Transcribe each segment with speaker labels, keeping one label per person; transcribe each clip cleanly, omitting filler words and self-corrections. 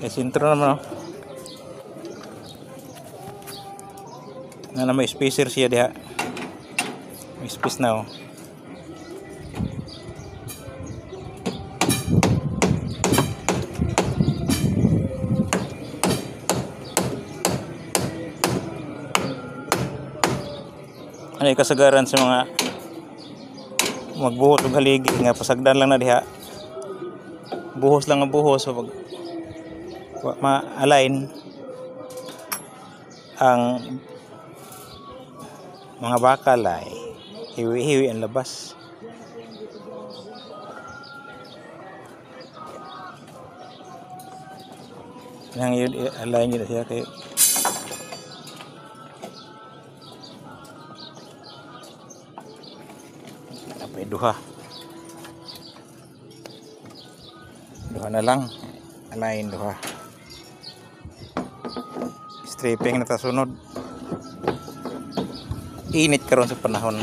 Speaker 1: Sintro naman, oh. Na may spacer siya diha. May space na, oh. Ano kasagaran sa mga magbuhos og haligi nga pasagdan lang na diha. Buhos lang ang buhos so pag ma-align ang mga bakal ay hiwi-hiwi ang labas. Nang yun align yun siya kay apa duha na lang align duha. Stripping na ta sunod. Init karon sa panahon.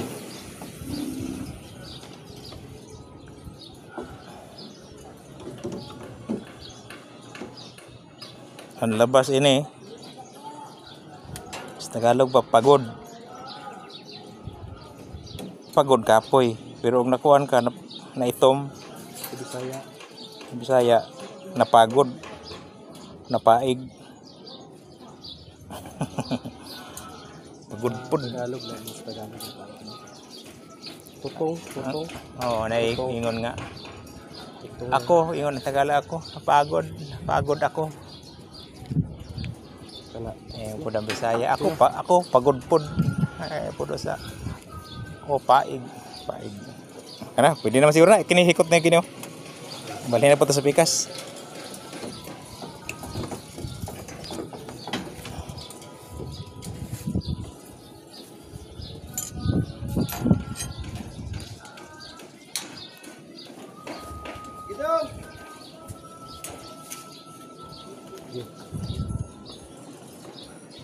Speaker 1: Ang labas ini sa Tagalog pagod kapoy pero kung nakuan ka na itom Bisaya napagod napaig pagod pud Tagalog lang sa Tagalog tutong ingon nga ako ingon sa Tagalog ako napagod ako pud ang Bisaya ako pagod pud pud sa paig kana pwede naman siguro na kini hikot na kini balik na po sa pikas.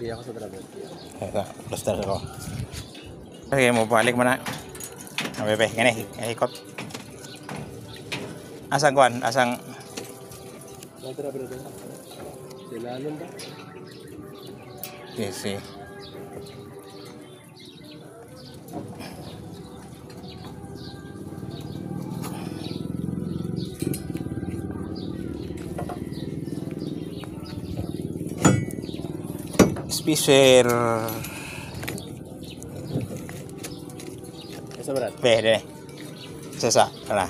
Speaker 2: Biya ko sa travel.
Speaker 1: Basta ako. Okay, mo balik mo na. Bebe, gani, hikot. Asang kuan, asang
Speaker 2: Nanti berapa tu? Jalan ba?
Speaker 1: Yes, Spacer.
Speaker 2: Esa berat.
Speaker 1: Deh. Sesa, kana.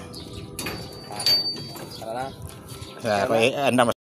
Speaker 2: Karena
Speaker 1: Anda